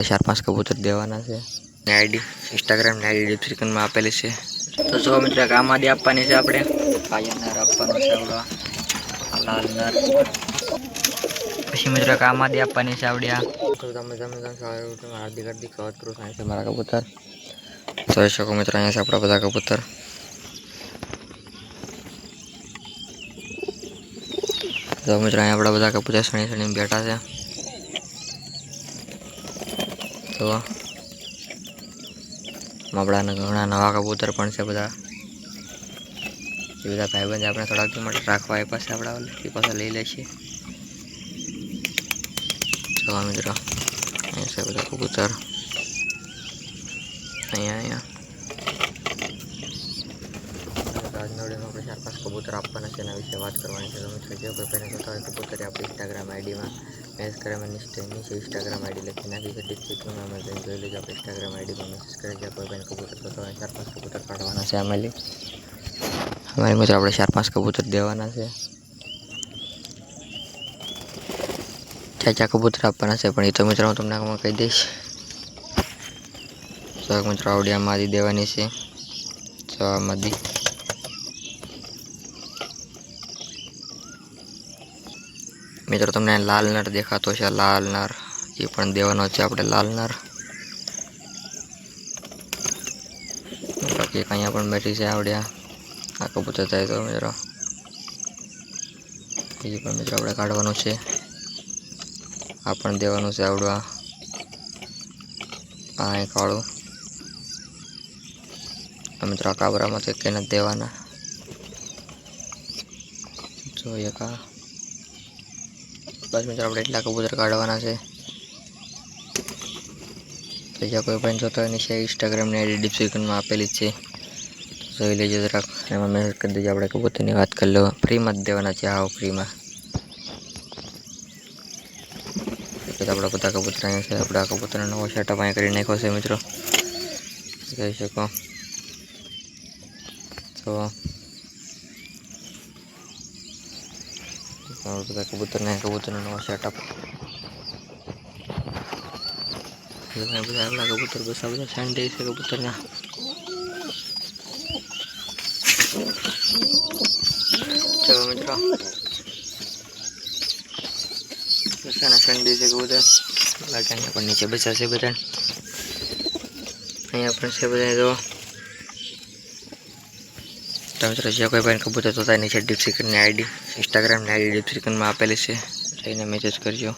4-5 कबूतर देवाना છે ને આઈડી ઇન્સ્ટાગ્રામ ની આઈડી ડિસ્ક્રિપ્શન માં આપેલી છે। તો જો મિત્રો આમાંથી આપવાની છે આપણે કાયનર આપવાનો છે આવડો લાલ નર પછી મિત્રો આમાંથી આપવાની છે આવડ્યા તો તમે હાર્દિક સ્વાગત કરું છું છે મારા કબૂતર જોઈ શકો મિત્રો અહીંયા છે આપણા બધા કબૂતર તો મિત્રો અહીંયા આપણા બધા કબૂતર સણી બેઠા છે તો આપણા ઘણા નવા કબૂતર પણ છે બધા એ બધા ભાઈબંધ આપણે થોડાક દી માટે રાખવા આપ્યા છે આપણા ઓલી પાસે લઈ લેશે તો મિત્રો અહીંયા છે બધા કબૂતર અહીંયા રાજનોડીમાં આપણે 4-5 કબૂતર આપવાના છે એના વિશે વાત કરવાની છે તો મિત્રો જે કોઈ પહેલાં જોતા હોય કબૂતર આપણી ઇન્સ્ટાગ્રામ આઈડીમાં મેસેજ કરે નીચે ઇન્સ્ટાગ્રામ આઈડી લખી નાખી છે ડિસ્ક્રિપ્શનમાં અમે જોઈ લેજો આપણે ઇન્સ્ટાગ્રામ આઈડીમાં મેસેજ કરે છે કોઈ પહેલાં કબૂતર જોતા હોય 4-5 કબૂતર કાઢવાના છે અમારી મિત્રો આપણે 4-5 કબૂતર દેવાના છે ચાચા કબૂતર આપવાના છે પણ એ તો મિત્રો હું તમને કહી દઈશ તો મિત્રો આવડી આમાંથી દેવાની છે તો આમાંથી મિત્રો તમને લાલ નર દેખાતો છે લાલ નર એ પણ દેવાનો છે આપણે લાલ નર બાકી અહીંયા પણ બેઠી છે આવડ્યા આ કબૂતર થાય તો મિત્રો એ પણ મિત્રો આપણે કાઢવાનું છે આ પણ દેવાનું છે આવડવા આ કાળું મિત્રો આ કાબરામાંથી કંઈ નથી દેવાના જોઈએ કા बस मित्रों આપણે એટલા કબૂતર કાઢવાના છે તો જે કોઈ પણ જોતા હોય નીચે ઇન્સ્ટાગ્રામ ની આઈડી ડિસ્ક્રિપ્શનમાં આપેલી છે જોઈ લેજો જરાક એમાં મેસેજ કરી દેજો આપણે કબૂતરની વાત કરી લો ફ્રીમાં જ દેવાના છે આવો ફ્રીમાં તો આપણા બધા કબૂતર અહીંયા છે આપણા કબૂતરનો નવો સેટઅપ અહીંયા કરી નાખ્યો છે મિત્રો જોઈ શકો તો બધા કબૂતરનો નવો સેટઅપ બધા આપણા કબૂતર બસ આ બધા સાંડે છે કબૂતરના ચલો મિત્રો બસાના સાંડે છે કબૂતર લાગે અહીંયા પણ નીચે બચા છે બધા અહીંયા પણ છે બધા જો તો મિત્રો જે કોઈ પણ કબૂતર જોતા નીચે ડિસ્ક્રિપ્શનની આઈડી ઇન્સ્ટાગ્રામની આઈડી ડિસ્ક્રિપ્શનમાં આપેલી છે જઈને મેસેજ કરજો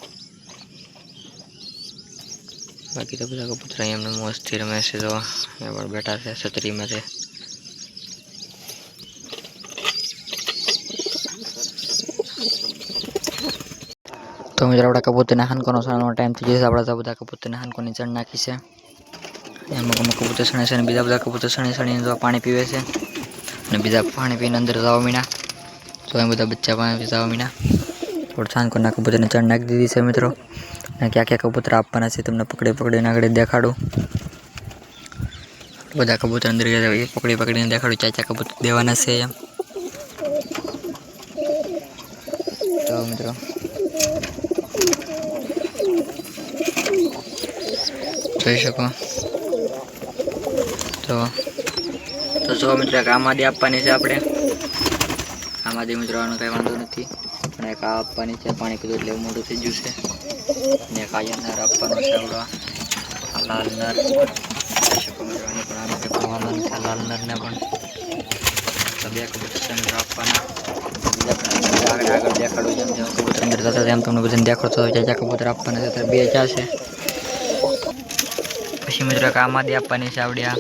બાકી તો બધા કબૂતર અહીંયા એમને મસ્તથી રમે છે તો અહીંયા પણ બેઠા છે છતરીમાં છે તો મિત્રો આપણા કબૂતરના હાનકોનો સાનો ટાઈમ થઈ જશે આપણા બધા કબૂતરના હાનકોની ચણ નાખી છે એમાં અમુક કબૂતર સણે છે અને બીજા બધા કબૂતર સણીને પાણી પીવે છે અને બીજા પાણી પીને અંદર જવા મીના તો એ બધા બચ્ચા પાણી જવા મીના થોડું છાનકોના કબૂતરને ચણ નાખી દીધી છે મિત્રો અને ક્યાં કબૂતર આપવાના છે તમને પકડીને આગળ દેખાડું બધા કબૂતર અંદર પકડીને દેખાડું ચાચા કબૂતર દેવાના છે એમ તો મિત્રો જોઈ શકો તો જો મિત્રો આમાંથી આપવાની છે આપણે આમાંથી મિત્રો આનો કંઈ વાંધો નથી પણ એક આ આપવાની છે પાણી પીધું એટલે મોટું થઈ ગયું છે અને એક આયન નર આપવાનો છે આવડો લાલ નર જોઈ શકો મિત્રો આને પણ આનો કંઈ વાંધો નથી લાલ નરને પણ તો બે કબૂતર છે આપવાના આગળ દેખાડું જેમ જેમ કબૂતર અંદર જતા તેમ તમને બધાને દેખાડતો ચાચા કબૂતર આપવાના છે ત્યારે બે ચાશે પછી મિત્રો આમાંથી આપવાની છે આવડ્યા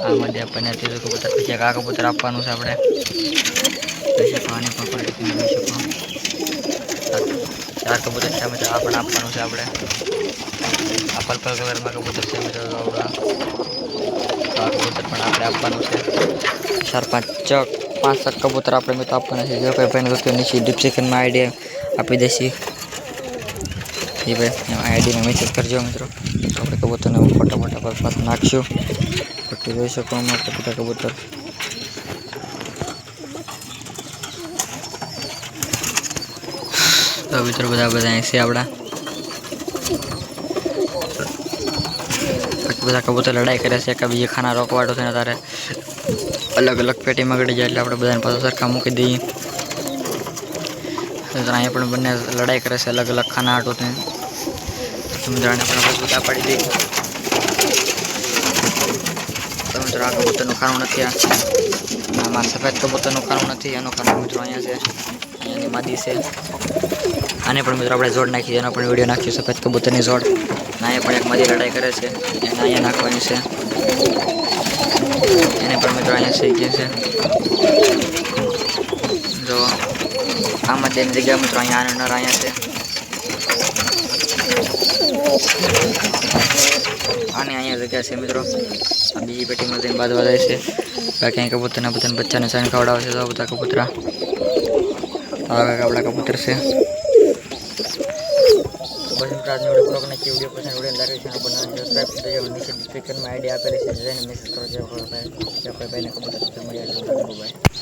આમાંથી આપણને ત્રીજું કબૂતર પછી આ કબૂતર આપવાનું છે આપણે જોઈ શકો આને પણ ક્વોલિટી જોઈ શકો 4 કબૂતર છે મિત્રો આ પણ આપવાનું છે આપણે આ પર્પલ કલરમાં કબૂતર છે મિત્રો આ કબૂતર પણ આપણે આપવાનું છે 4-5 કબૂતર આપણે મિત્રો આપવાના છે જે કોઈ ભાઈને તો નીચે ડિસ્ક્રિપ્શનમાં આઈડી આપી દેશી એ ભાઈ આઈડીમાં મેસેજ કરજો મિત્રો આપણે કબૂતરને ફોટા પર પાછા નાખશું બાકી જોઈ શકો અમારે બધા કબૂતર તો મિત્રો બધા અહીંયા છે આપણા બધા કબૂતર લડાઈ કરે છે કે બીજે ખાના રોકવાડો છે ને તારે અલગ અલગ પેટીમાં ગળી જાય એટલે આપણે બધાને પાછા સરખા મૂકી દઈએ. અહીંયા પણ બંને લડાઈ કરે છે અલગ અલગ ખાના હાટો છે. મિત્રોને પણ બધા પાડી દઈએ. તો મિત્રો આ કબૂતરનું ખાનું નથી. આમાં સફેદ કબૂતરનું ખાનું નથી. એનું ખાનું મિત્રો અહીંયા છે. અહીંયાની માદી છે. આને પણ મિત્રો આપણે જોડ નાખીએ. એનો પણ વિડીયો નાખ્યો સફેદ કબૂતરની જોડ. અહીંયા પણ એક માદી લડાઈ કરે છે. એને અહીંયા નાખવાની છે. એને પણ મિત્રો અહીંયા શીખીએ છે. જો આમાં તેની જગ્યા મિત્રો અહીંયા આનો નર અહીંયા છે. આને અહીંયા જગ્યા છે મિત્રો. આ બીજી પેટીમાં જઈને બાંધવા જાય છે. બાકી અહીં કબૂતરના બધાને બચ્ચાને સાઈન ખવડાવે છે. તો બધા કબૂતરા આપણા કબૂતર છે. બસ મિત્રો આજનો વિડીયો બ્લોગ નાખી. વિડીયો પસંદ વિડીયો લાગે છે આપણને સબસ્ક્રાઈબ કરી દેજો. નીચે ડિસ્ક્રિપ્શનમાં આઈડી આપેલી છે. જઈને મેસેજ કરો. જે કોઈ ભાઈને કબૂતર મળ્યા.